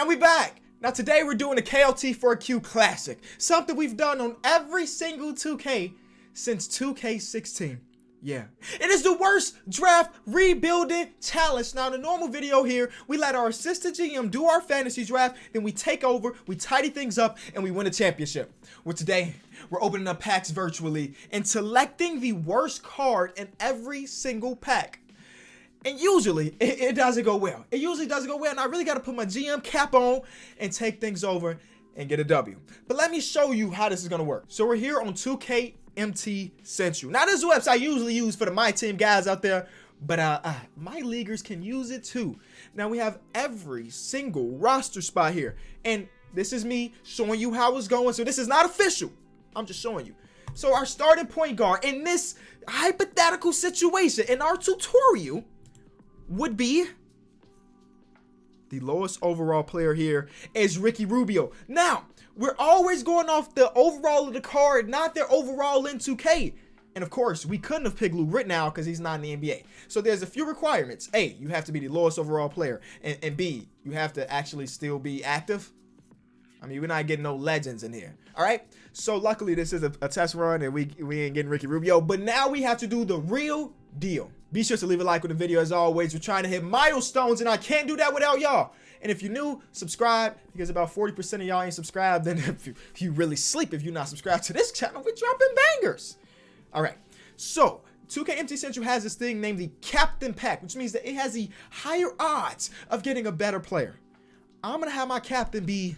And we back. Now today we're doing a KLT for a Q classic. Something we've done on every single 2K since 2K16. Yeah. It is the worst draft rebuilding challenge. Now in the normal video here, we let our assistant GM do our fantasy draft, then we take over, we tidy things up, and we win a championship. Well, today, we're opening up packs virtually and selecting the worst card in every single pack. And usually, it doesn't go well. It usually doesn't go well, and I really got to put my GM cap on and take things over and get a W. But let me show you how this is going to work. So we're here on 2KMT Central. Now, this is a website I usually use for the My Team guys out there, but my leaguers can use it too. Now, we have every single roster spot here, and this is me showing you how it's going. So this is not official. I'm just showing you. So our starting point guard in this hypothetical situation in our tutorial would be the lowest overall player here is Ricky Rubio. Now, we're always going off the overall of the card, not their overall in 2K. And of course, we couldn't have picked Lou Ritenour because he's not in the NBA. So there's a few requirements. A, you have to be the lowest overall player. And B, you have to actually still be active. I mean, we're not getting no legends in here. All right. So luckily, this is a test run and we ain't getting Ricky Rubio. But now we have to do the real deal. Be sure to leave a like with the video as always. We're trying to hit milestones and I can't do that without y'all. And if you're new, subscribe because about 40% of y'all ain't subscribed. Then if you really sleep if you're not subscribed to this channel, we're dropping bangers. All right. So 2KMT Central has this thing named the Captain Pack, which means that it has the higher odds of getting a better player. I'm going to have my captain be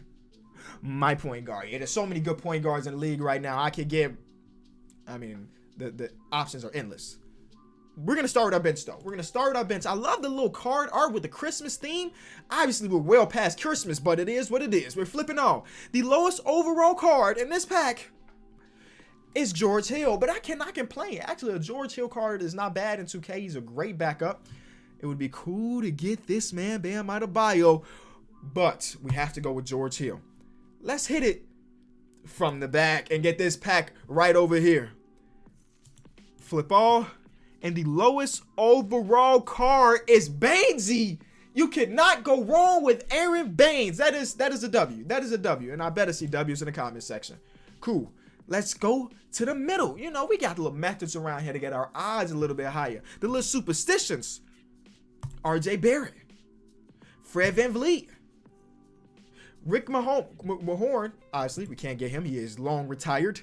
my point guard. Yeah, there's so many good point guards in the league right now. I could get, I mean, the options are endless. We're going to start with our bench, though. We're going to start with our bench. I love the little card art with the Christmas theme. Obviously, we're well past Christmas, but it is what it is. We're flipping on. The lowest overall card in this pack is George Hill, but I cannot complain. Actually, a George Hill card is not bad in 2K. He's a great backup. It would be cool to get this man, Bam Adebayo, but we have to go with George Hill. Let's hit it from the back and get this pack right over here. Flip all. And the lowest overall card is Bainesy. You cannot go wrong with Aaron Baines. That is a W. That is a W. And I better see W's in the comment section. Cool. Let's go to the middle. You know, we got little methods around here to get our odds a little bit higher. The little superstitions. RJ Barrett. Fred VanVleet. Rick Mahorn. Obviously, we can't get him. He is long retired.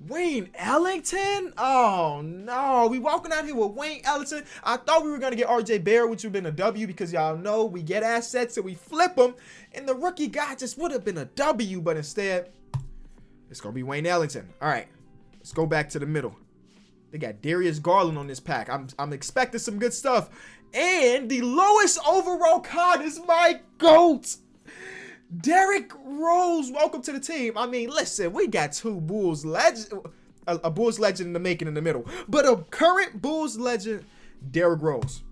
Wayne Ellington? Oh, no. We walking out here with Wayne Ellington. I thought we were going to get RJ Barrett, which would have been a W because y'all know we get assets and we flip them. And the rookie guy just would have been a W, but instead, it's going to be Wayne Ellington. All right, let's go back to the middle. They got Darius Garland on this pack. I'm expecting some good stuff. And the lowest overall card is my GOAT. Derrick Rose, welcome to the team. I mean, listen, we got two Bulls legend, a Bulls legend in the making in the middle, but a current Bulls legend, Derrick Rose.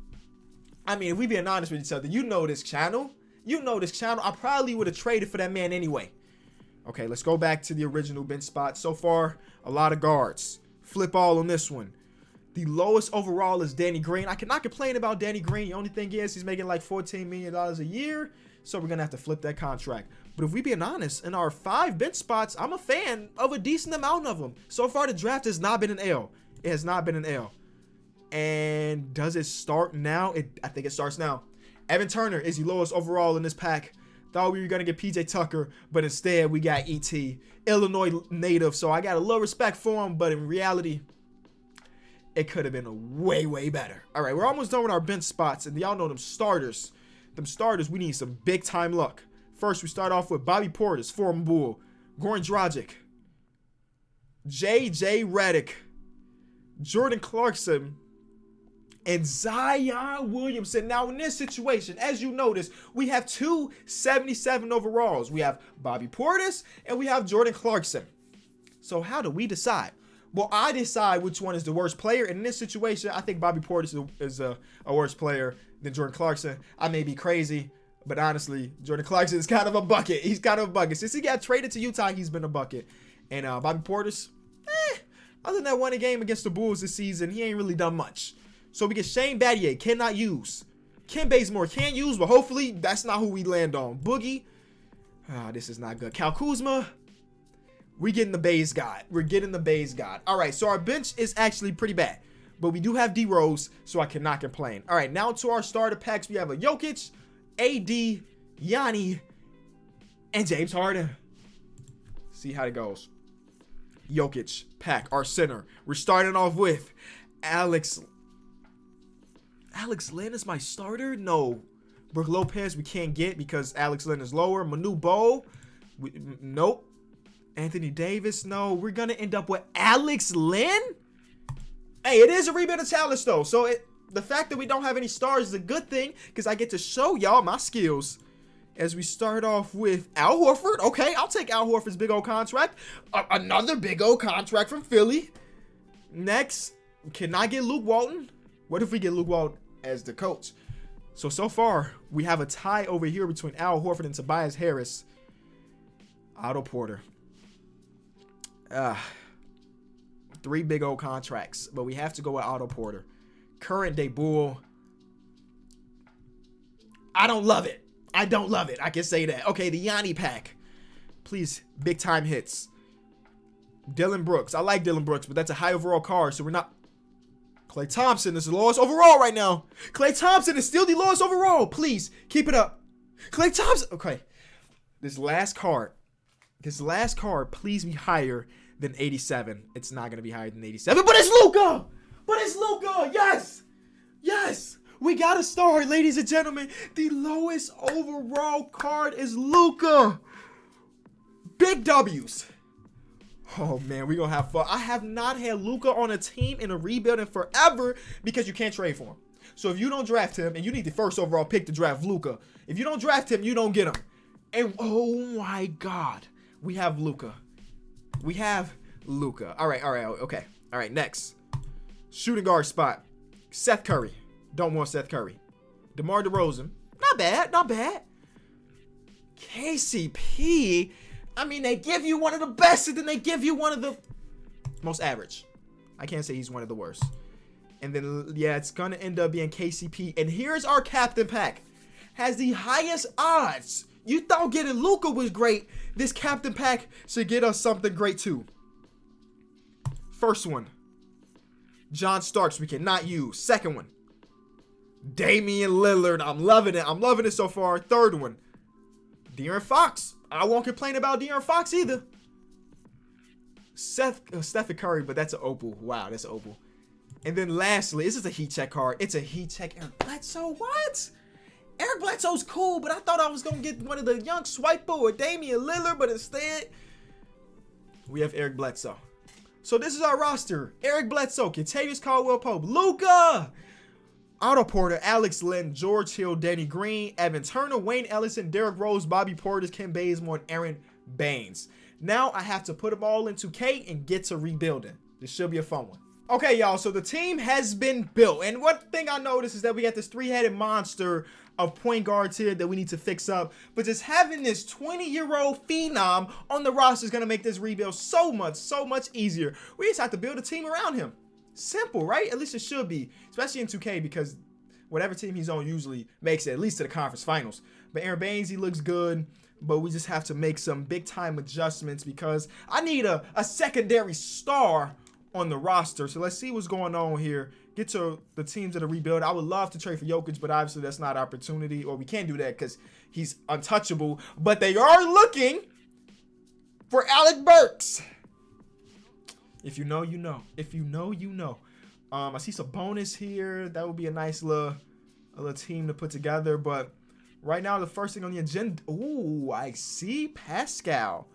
I mean, if we being honest with each other, you know this channel. You know this channel. I probably would have traded for that man anyway. Okay, let's go back to the original bench spot. So far, a lot of guards. Flip all on this one. The lowest overall is Danny Green. I cannot complain about Danny Green. The only thing is he's making like $14 million a year. So we're going to have to flip that contract. But if we being honest, in our 5 bench spots, I'm a fan of a decent amount of them. So far, the draft has not been an L. It has not been an L. And does it start now? I think it starts now. Evan Turner is the lowest overall in this pack. Thought we were going to get PJ Tucker, but instead we got ET, Illinois native. So I got a little respect for him, but in reality, it could have been a way better. All right, we're almost done with our bench spots, and y'all know them starters. Them starters, we need some big time luck. First, we start off with Bobby Portis, former Bull, Goran Dragic, JJ Redick, Jordan Clarkson, and Zion Williamson. Now, in this situation, as you notice, we have two 77 overalls. We have Bobby Portis and we have Jordan Clarkson. So how do we decide? Well, I decide which one is the worst player. And in this situation, I think Bobby Portis is a worse player than Jordan Clarkson. I may be crazy, but honestly, Jordan Clarkson is kind of a bucket. He's kind of a bucket. Since he got traded to Utah, he's been a bucket. And Bobby Portis, other than that one game against the Bulls this season, he ain't really done much. So we get Shane Battier, cannot use. Ken Bazemore can use, but hopefully that's not who we land on. Boogie, Ah, this is not good. Cal Kuzma. We getting the Bays God. We're getting the Bays God. All right, so our bench is actually pretty bad. But we do have D Rose, so I cannot complain. All right, now to our starter packs. We have a Jokic, AD, Yanni, and James Harden. See how it goes. Jokic, pack, our center. We're starting off with Alex Len is my starter? No. Brook Lopez we can't get because Alex Len is lower. Manu Bol, nope. Anthony Davis, no. We're going to end up with Alex Len? Hey, it is a rebuild of challenge though. So the fact that we don't have any stars is a good thing because I get to show y'all my skills. As we start off with Al Horford. Okay, I'll take Al Horford's big old contract. Another big old contract from Philly. Next, can I get Luke Walton? What if we get Luke Walton as the coach? So far, we have a tie over here between Al Horford and Tobias Harris. Otto Porter. 3 big old contracts, but we have to go with Otto Porter. Current day Bull. I don't love it. I don't love it. I can say that. Okay, the Yanni pack. Please, big time hits. Dylan Brooks. I like Dylan Brooks, but that's a high overall card, so we're not. Klay Thompson is the lowest overall right now. Klay Thompson is still the lowest overall. Please, keep it up. Klay Thompson. Okay. This last card, please be higher than 87. It's not going to be higher than 87, but it's Luka. Yes. Yes. We got a star, ladies and gentlemen. The lowest overall card is Luka. Big W's. Oh, man, we're going to have fun. I have not had Luka on a team in a rebuild in forever because you can't trade for him. So if you don't draft him, and you need the first overall pick to draft Luka. If you don't draft him, you don't get him. And, oh, my God. We have Luka. All right, okay. All right, next. Shooting guard spot. Seth Curry. Don't want Seth Curry. DeMar DeRozan. Not bad. KCP. I mean, they give you one of the best, and then they give you one of the most average. I can't say he's one of the worst. And then, yeah, it's going to end up being KCP. And here's our captain pack. Has the highest odds. You thought getting Luka was great. This captain pack should get us something great, too. First one. John Starks we cannot use. Second one. Damian Lillard. I'm loving it so far. Third one. De'Aaron Fox. I won't complain about De'Aaron Fox either. Stephen Curry, but that's an opal. Wow, that's an opal. And then lastly, this is a heat check card. It's a heat check. Eric Bledsoe. What? Eric Bledsoe's cool, but I thought I was going to get one of the young Swiper or Damian Lillard, but instead, we have Eric Bledsoe. So this is our roster. Eric Bledsoe, Kentavious Caldwell-Pope, Luka, Otto Porter, Alex Len, George Hill, Danny Green, Evan Turner, Wayne Ellison, Derrick Rose, Bobby Portis, Ken Bazemore, and Aaron Baines. Now I have to put them all in 2K and get to rebuilding. This should be a fun one. Okay, y'all, so the team has been built. And one thing I noticed is that we got this 3-headed monster of point guards here that we need to fix up. But just having this 20-year-old phenom on the roster is going to make this rebuild so much easier. We just have to build a team around him. Simple, right? At least it should be, especially in 2K, because whatever team he's on usually makes it at least to the conference finals. But Aaron Baines, he looks good, but we just have to make some big-time adjustments because I need a secondary star on the roster. So let's see what's going on here. Get to the teams that are rebuild. I would love to trade for Jokic, but obviously that's not an opportunity, or we can't do that because he's untouchable. But they are looking for Alec Burks. If you know, you know. If you know, you know. I see some bonus here. That would be a nice little team to put together. But right now, the first thing on the agenda. Ooh, I see Pascal.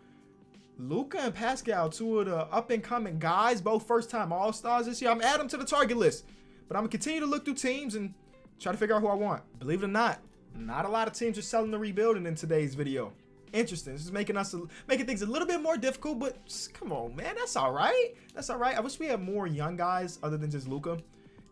Luka and Pascal, two of the up-and-coming guys, both first-time All-Stars this year. I'm adding them to the target list. But I'm going to continue to look through teams and try to figure out who I want. Believe it or not a lot of teams are selling the rebuilding in today's video. Interesting. This is making things a little bit more difficult, but come on, man. That's all right. That's all right. I wish we had more young guys other than just Luka,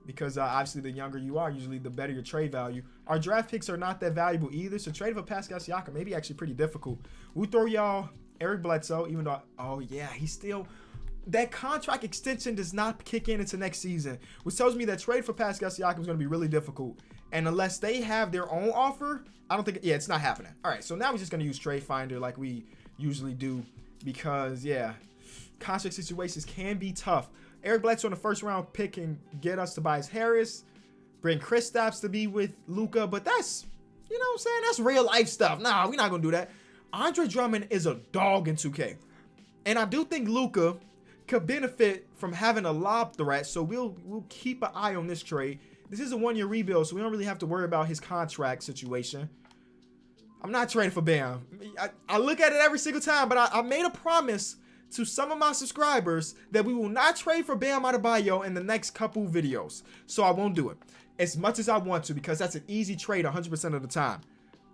because obviously the younger you are, usually the better your trade value. Our draft picks are not that valuable either, so trade for Pascal Siakam may be actually pretty difficult. We'll throw y'all Eric Bledsoe, even though, oh yeah, he's still, that contract extension does not kick in until next season, which tells me that trade for Pascal Siakam is going to be really difficult. And unless they have their own offer, I don't think, yeah, it's not happening. All right, so now we're just going to use Trade Finder like we usually do because, yeah, contract situations can be tough. Eric Bledsoe on the first round pick can get us Tobias Harris, bring Kristaps to be with Luka, but that's, you know what I'm saying? That's real life stuff. Nah, we're not going to do that. Andre Drummond is a dog in 2K. And I do think Luka could benefit from having a lob threat, so we'll keep an eye on this trade. This is a one-year rebuild, so we don't really have to worry about his contract situation. I'm not trading for Bam. I look at it every single time, but I made a promise to some of my subscribers that we will not trade for Bam Adebayo in the next couple videos. So I won't do it as much as I want to because that's an easy trade 100% of the time.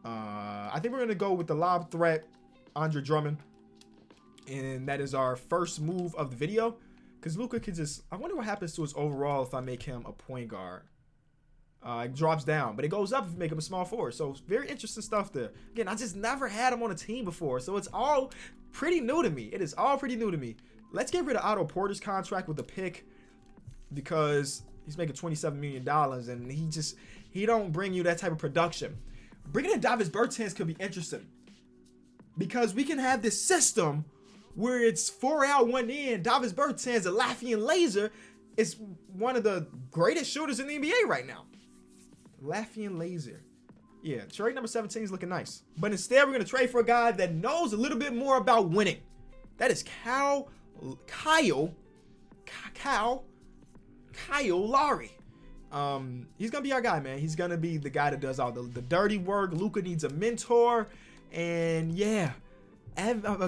I think we're going to go with the lob threat, Andre Drummond. And that is our first move of the video. Because Luka could just... I wonder what happens to his overall if I make him a point guard. It drops down, but it goes up if you make him a small forward. So very interesting stuff there. Again, I just never had him on a team before, so it's all pretty new to me. It is all pretty new to me. Let's get rid of Otto Porter's contract with the pick because he's making $27 million and he don't bring you that type of production. Bringing in Davis Bertans could be interesting because we can have this system where it's 4 out, 1 in. Davis Bertans, a Latvian laser, is one of the greatest shooters in the NBA right now. Latvian laser. Yeah, trade number 17 is looking nice. But instead, we're going to trade for a guy that knows a little bit more about winning. That is Kyle Lowry. He's going to be our guy, man. He's going to be the guy that does all the dirty work. Luka needs a mentor. And yeah,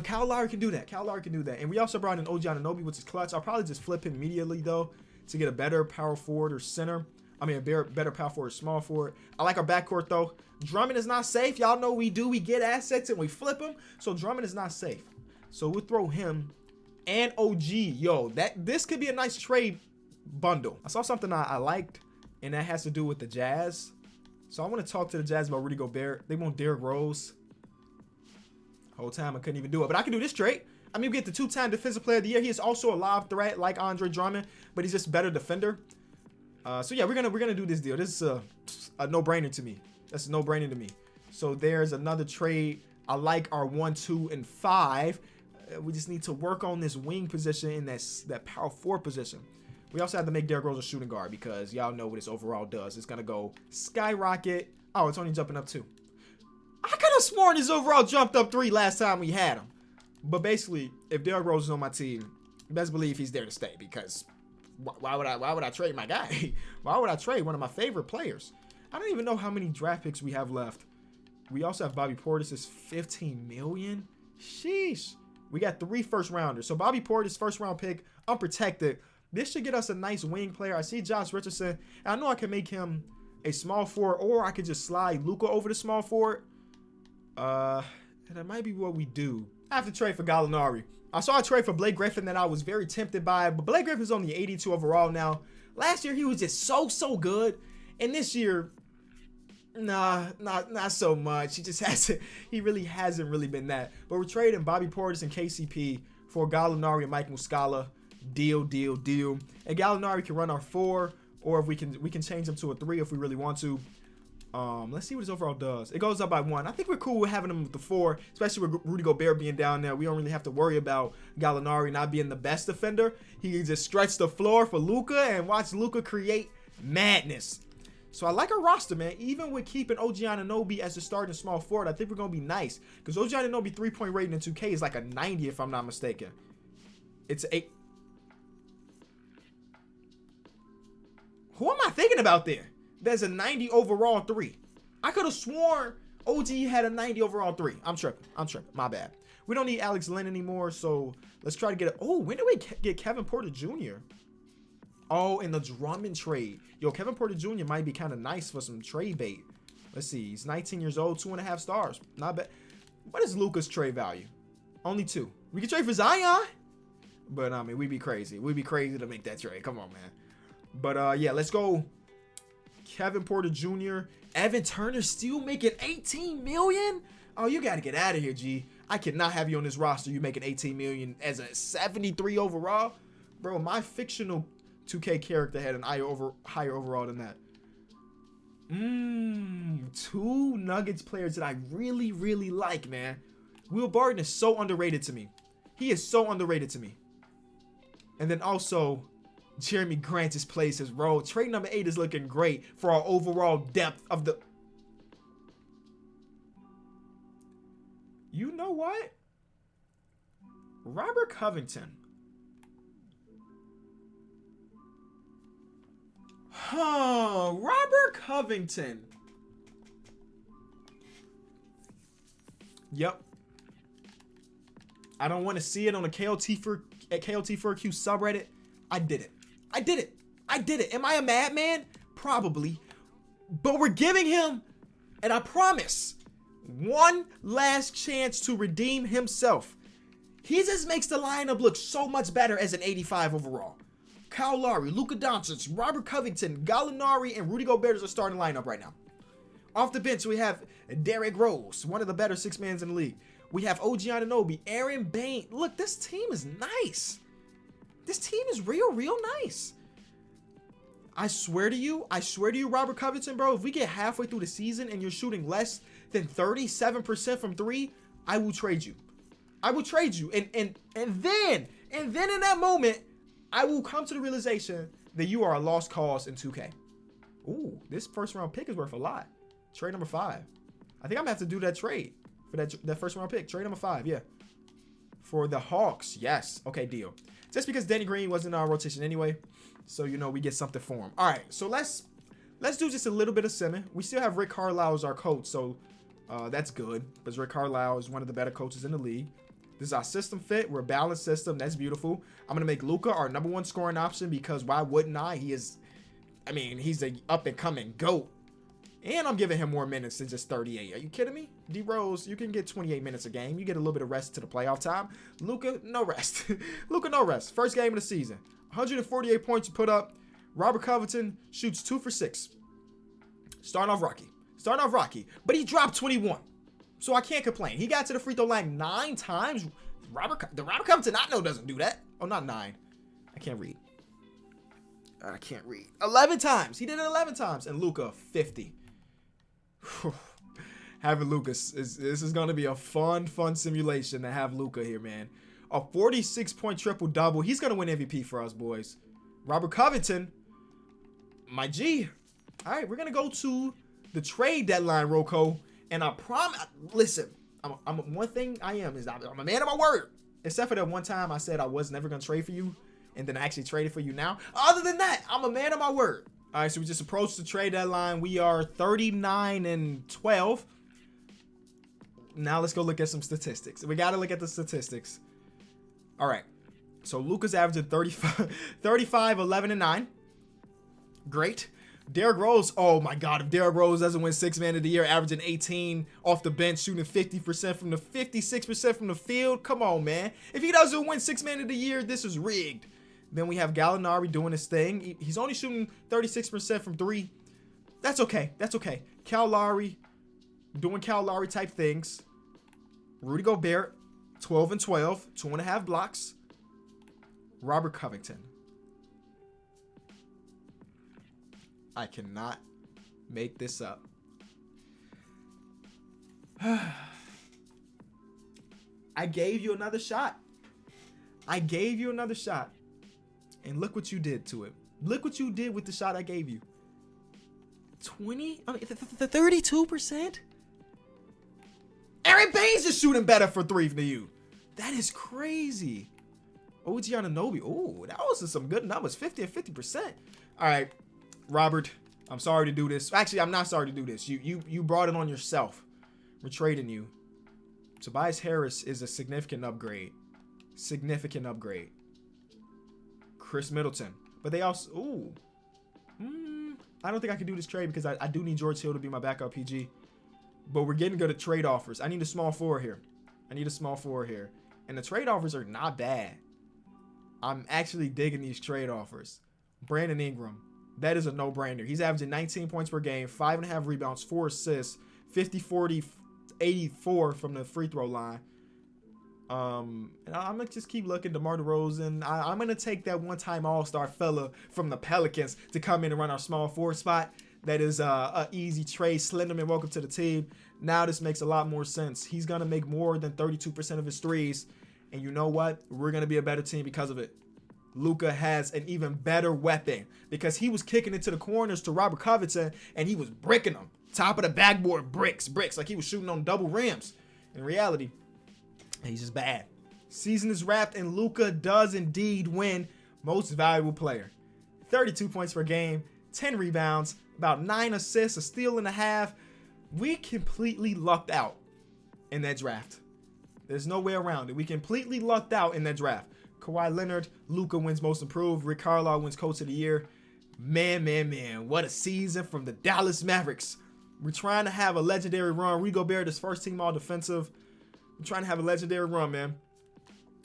Kyle Lowry can do that. Kyle Lowry can do that. And we also brought in OG Anunoby, which is clutch. I'll probably just flip him immediately, though, to get a better power forward or center. I mean, a better power forward, small forward. I like our backcourt, though. Drummond is not safe. Y'all know we do. We get assets and we flip them. So Drummond is not safe. So we'll throw him and OG. Yo, this could be a nice trade bundle. I saw something I liked, and that has to do with the Jazz. So I want to talk to the Jazz about Rudy Gobert. They want Derrick Rose. Whole time I couldn't even do it. But I can do this trade. I mean, we get the 2-time defensive player of the year. He is also a lob threat like Andre Drummond, but he's just a better defender. So yeah, we're gonna do this deal. This is a no-brainer to me. That's a no-brainer to me. So there's another trade. I like our 1, 2, and 5. We just need to work on this wing position in that power forward position. We also have to make Derrick Rose a shooting guard because y'all know what his overall does. It's gonna go skyrocket. Oh, it's only jumping up 2. I could have sworn his overall jumped up 3 last time we had him. But basically, if Derrick Rose is on my team, best believe he's there to stay because why would I trade my guy? Why would I trade one of my favorite players? I don't even know how many draft picks we have left. We also have Bobby Portis is $15 million. Sheesh. We got 3 first rounders. So Bobby Portis, first round pick, unprotected. This should get us a nice wing player. I see Josh Richardson. And I know I can make him a small forward, or I could just slide Luka over the small forward. That might be what we do. I have to trade for Gallinari. I saw a trade for Blake Griffin that I was very tempted by, but Blake Griffin's only 82 overall now. Last year, he was just so good. And this year, not so much. He really hasn't really been that. But we're trading Bobby Portis and KCP for Gallinari and Mike Muscala. Deal. And Gallinari can run our 4, or if we can change him to a 3 if we really want to. Let's see what his overall does. It goes up by 1. I think we're cool with having him with the 4, especially with Rudy Gobert being down there. We don't really have to worry about Gallinari not being the best defender. He can just stretch the floor for Luka and watch Luka create madness. So I like our roster, man. Even with keeping OG Anunoby as the starting small forward, I think we're going to be nice. Because OG Anunoby 3-point rating in 2K is like a 90 if I'm not mistaken. It's 8. Who am I thinking about there? There's a 90 overall 3. I could have sworn OG had a 90 overall 3. I'm tripping. My bad. We don't need Alex Len anymore, so let's try to get it. Oh, when did we get Kevin Porter Jr.? Oh, in the Drummond trade. Yo, Kevin Porter Jr. might be kind of nice for some trade bait. Let's see. He's 19 years old, 2.5 stars. Not bad. What is Luka's trade value? Only 2. We can trade for Zion. But, I mean, we'd be crazy. We'd be crazy to make that trade. Come on, man. But, yeah, let's go. Kevin Porter Jr. Evan Turner still making $18 million? Oh, you got to get out of here, G. I cannot have you on this roster. You making $18 million as a 73 overall? Bro, my fictional 2K character had an higher overall than that. Two Nuggets players that I really, really like, man. Will Barton is so underrated to me. He is so underrated to me. And then also, Jeremy Grant just plays his role. Trade number 8 is looking great for our overall depth of the... You know what? Robert Covington. Robert Covington. Yep. I don't want to see it on the KLT4Q subreddit. I did it. Am I a madman? Probably. But we're giving him, and I promise, one last chance to redeem himself. He just makes the lineup look so much better as an 85 overall. Kyle Lowry, Luka Doncic, Robert Covington, Gallinari, and Rudy Gobert is our starting lineup right now. Off the bench, we have Derrick Rose, one of the better six-mans in the league. We have OG Anunoby, Aaron Bain. Look, this team is nice. This team is real nice. I swear to you, Robert Covington, bro, if we get halfway through the season and you're shooting less than 37% from 3, I will trade you. I will trade you. And then in that moment, I will come to the realization that you are a lost cause in 2K. Ooh, this first round pick is worth a lot. Trade number 5. I think I'm gonna have to do that trade for that first round pick. Trade number 5, yeah. For the Hawks, yes. Okay, deal. Just because Danny Green wasn't in our rotation anyway, so you know we get something for him. All right, so let's do just a little bit of simming. We still have Rick Carlisle as our coach, so that's good because Rick Carlisle is one of the better coaches in the league. This is our system fit. We're a balanced system. That's beautiful. I'm gonna make Luka our number 1 scoring option because why wouldn't I? He's a up and coming GOAT. And I'm giving him more minutes than just 38. Are you kidding me? D Rose, you can get 28 minutes a game. You get a little bit of rest to the playoff time. Luka, no rest. Luka, no rest. First game of the season. 148 points you put up. Robert Covington shoots 2 for 6. Starting off rocky. But he dropped 21. So I can't complain. He got to the free throw line 9 times. The Robert Covington I know doesn't do that. Oh, not 9. I can't read. 11 times. He did it 11 times. And Luka, 50. Having Lucas this is going to be a fun simulation to have Luka here, man. A 46-point triple-double. He's going to win MVP for us, boys. Robert Covington, my G. All right, we're going to go to the trade deadline, Rocco. And I promise, listen, one thing I am is I'm a man of my word. Except for that one time I said I was never going to trade for you, and then I actually traded for you now. Other than that, I'm a man of my word. All right, so we just approached the trade deadline. We are 39-12. Now let's go look at some statistics. We got to look at the statistics. All right, so Luka's averaging 35, 11, and 9. Great. Derrick Rose, oh my God, if Derrick Rose doesn't win 6 Man of the Year, averaging 18 off the bench, shooting 50% from the 56% from the field, come on, man. If he doesn't win 6 Man of the Year, this is rigged. Then we have Gallinari doing his thing. He's only shooting 36% from 3. That's okay. Kyle Lowry doing Kyle Lowry type things. Rudy Gobert, 12 and 12, 2.5 blocks. Robert Covington. I cannot make this up. I gave you another shot. And look what you did to it. Look what you did with the shot I gave you. 32%? Aaron Baines is shooting better for 3 than you. That is crazy. OG Anunoby. Oh, that was some good numbers. 50 and 50%. All right, Robert, I'm sorry to do this. Actually, I'm not sorry to do this. You brought it on yourself. We're trading you. Tobias Harris is a significant upgrade. Chris Middleton. But they also... Ooh. I don't think I can do this trade because I do need George Hill to be my backup PG. But we're getting good at trade offers. I need a small forward here. And the trade offers are not bad. I'm actually digging these trade offers. Brandon Ingram. That is a no-brainer. He's averaging 19 points per game, 5.5 rebounds, 4 assists, 50, 40, 84 from the free throw line. And I'm going to just keep looking. DeMar DeRozan. I'm going to take that one-time all-star fella from the Pelicans to come in and run our small forward spot. that is a easy trade. Slenderman, welcome to the team. Now this makes a lot more sense. He's going to make more than 32% of his threes. And you know what? We're going to be a better team because of it. Luka has an even better weapon because he was kicking into the corners to Robert Covington and he was bricking them. Top of the backboard, bricks, like he was shooting on double rims. In reality, he's just bad. Season is wrapped and Luka does indeed win most valuable player. 32 points per game, 10 rebounds, about 9 assists, a steal and a half. We completely lucked out in that draft. There's no way around it. We completely lucked out in that draft. Kawhi Leonard, Luka wins most improved. Rick Carlisle wins coach of the year. Man, what a season from the Dallas Mavericks. We're trying to have a legendary run. Rudy Gobert is first team all defensive. We're trying to have a legendary run, man.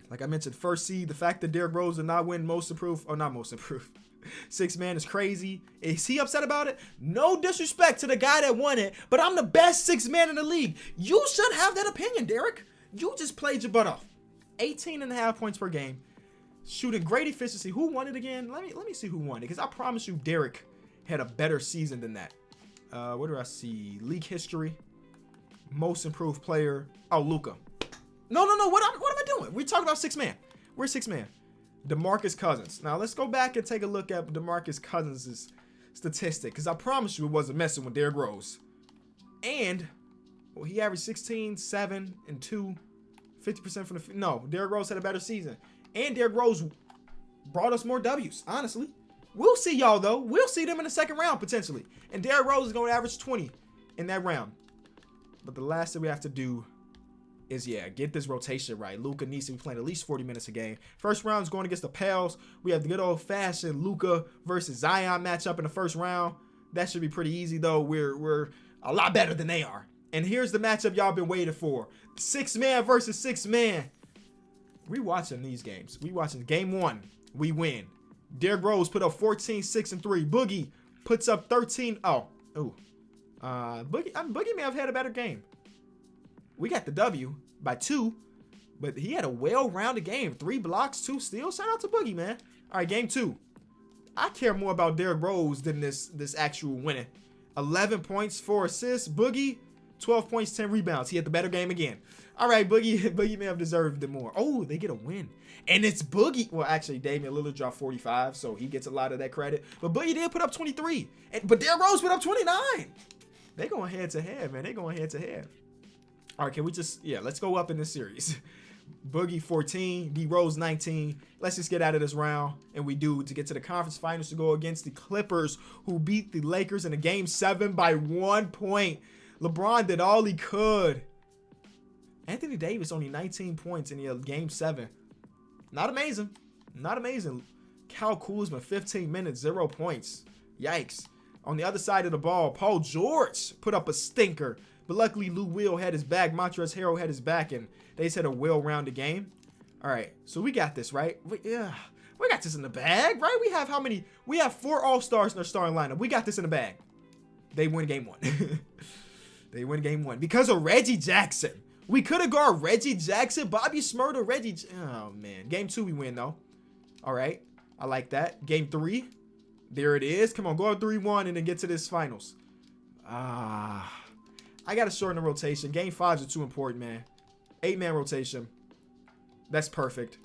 Like I mentioned, first seed, the fact that Derrick Rose did not win most improved, or not most improved, six man is crazy. Is he upset about it? No disrespect to the guy that won it, but I'm the best six man in the league. You should have that opinion, Derrick. You just played your butt off. 18.5 points per game. Shooting great efficiency. Who won it again? Let me see who won it, because I promise you Derrick had a better season than that. What do I see? League history. Most improved player. Oh, Luka. No. What am I doing? We're talking about six man. We're six man. DeMarcus Cousins. Now let's go back and take a look at DeMarcus Cousins' statistic, because I promise you it wasn't messing with Derrick Rose. And well, he averaged 16, 7, and 2, 50% from the. No, Derrick Rose had a better season, and Derrick Rose brought us more W's. Honestly, we'll see y'all though. We'll see them in the second round potentially, and Derrick Rose is going to average 20 in that round. But the last thing we have to do is, get this rotation right. Luka needs to be playing at least 40 minutes a game. First round is going against the Pels. We have the good old-fashioned Luka versus Zion matchup in the first round. That should be pretty easy, though. We're a lot better than they are. And here's the matchup y'all been waiting for. Six man versus six man. We watching these games. We watching game one. We win. Derrick Rose put up 14, 6, and 3. Boogie puts up 13. Boogie may have had a better game. We got the W by 2, but he had a well-rounded game. 3 blocks, 2 steals. Shout out to Boogie, man. All right, game 2. I care more about Derrick Rose than this actual winning. 11 points, 4 assists. Boogie, 12 points, 10 rebounds. He had the better game again. All right, Boogie may have deserved it more. Oh, they get a win. And it's Boogie. Well, actually, Damian Lillard dropped 45, so he gets a lot of that credit. But Boogie did put up 23. But Derrick Rose put up 29. They going head-to-head, man. They going head-to-head. All right, can we just, let's go up in this series. Boogie 14, D Rose 19. Let's just get out of this round, and we do to get to the conference finals to go against the Clippers, who beat the Lakers in a game 7 by 1 point. LeBron did all he could. Anthony Davis only 19 points in the game 7. Not amazing. Not amazing. Kyle Kuzma 15 minutes, 0 points. Yikes. On the other side of the ball, Paul George put up a stinker. But luckily, Lou Will had his back. Montrezl Harrell had his back, and they just had a well-rounded game. All right, so we got this, right? We got this in the bag, right? We have how many? We have 4 All-Stars in our starting lineup. We got this in the bag. They win game 1. They win game 1 because of Reggie Jackson. We could have guarded Reggie Jackson, Bobby Smurder, oh, man. Game 2, we win, though. All right, I like that. Game 3, there it is. Come on, go up 3-1 and then get to this finals. I got to shorten the rotation. Game 5s are too important, man. 8-man rotation. That's perfect.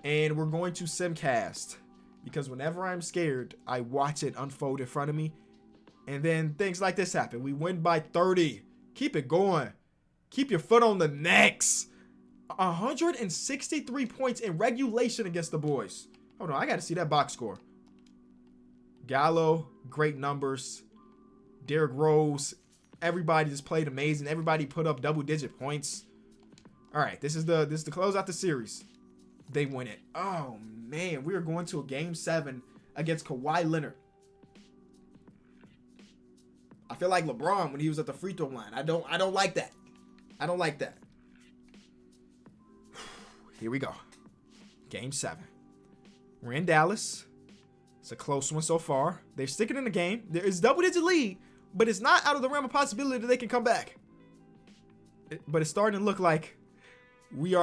And we're going to simcast. Because whenever I'm scared, I watch it unfold in front of me. And then things like this happen. We win by 30. Keep it going. Keep your foot on the necks. 163 points in regulation against the boys. Hold on, I got to see that box score. Gallo, great numbers. Derrick Rose. Everybody just played amazing. Everybody put up double-digit points. All right, this is the close out the series. They win it. Oh man, we are going to a game 7 against Kawhi Leonard. I feel like LeBron when he was at the free throw line. I don't like that. I don't like that. Here we go. Game 7. We're in Dallas. It's a close one so far. They're sticking in the game. There is double-digit lead. But it's not out of the realm of possibility that they can come back. But it's starting to look like we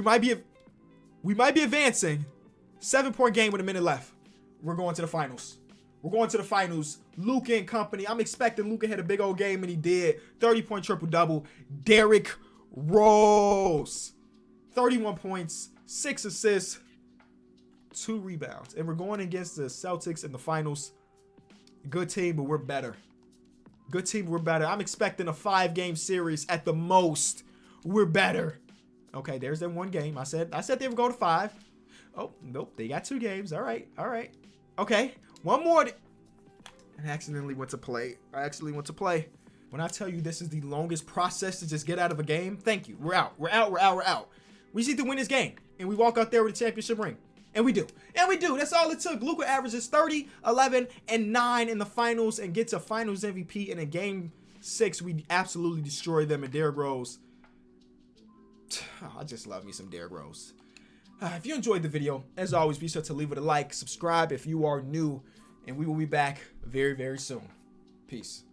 might be advancing. 7-point game with a minute left. We're going to the finals. We're going to the finals. Luka and company. I'm expecting Luka had a big old game, and he did. 30-point triple-double. Derrick Rose. 31 points, 6 assists, 2 rebounds. And we're going against the Celtics in the finals. Good team, but we're better. Good team, we're better. I'm expecting a 5-game series at the most. We're better. Okay, there's that one game. I said they would go to 5. Oh, nope. They got 2 games. All right. Okay, one more. I accidentally went to play. When I tell you this is the longest process to just get out of a game, thank you. We're out. We just need to win this game. And we walk out there with a championship ring. And we do. That's all it took. Luka averages 30, 11, and 9 in the finals and gets a finals MVP. And in game 6, we absolutely destroy them. And Derrick Rose. I just love me some Derrick Rose. If you enjoyed the video, as always, be sure to leave it a like, subscribe if you are new, and we will be back very, very soon. Peace.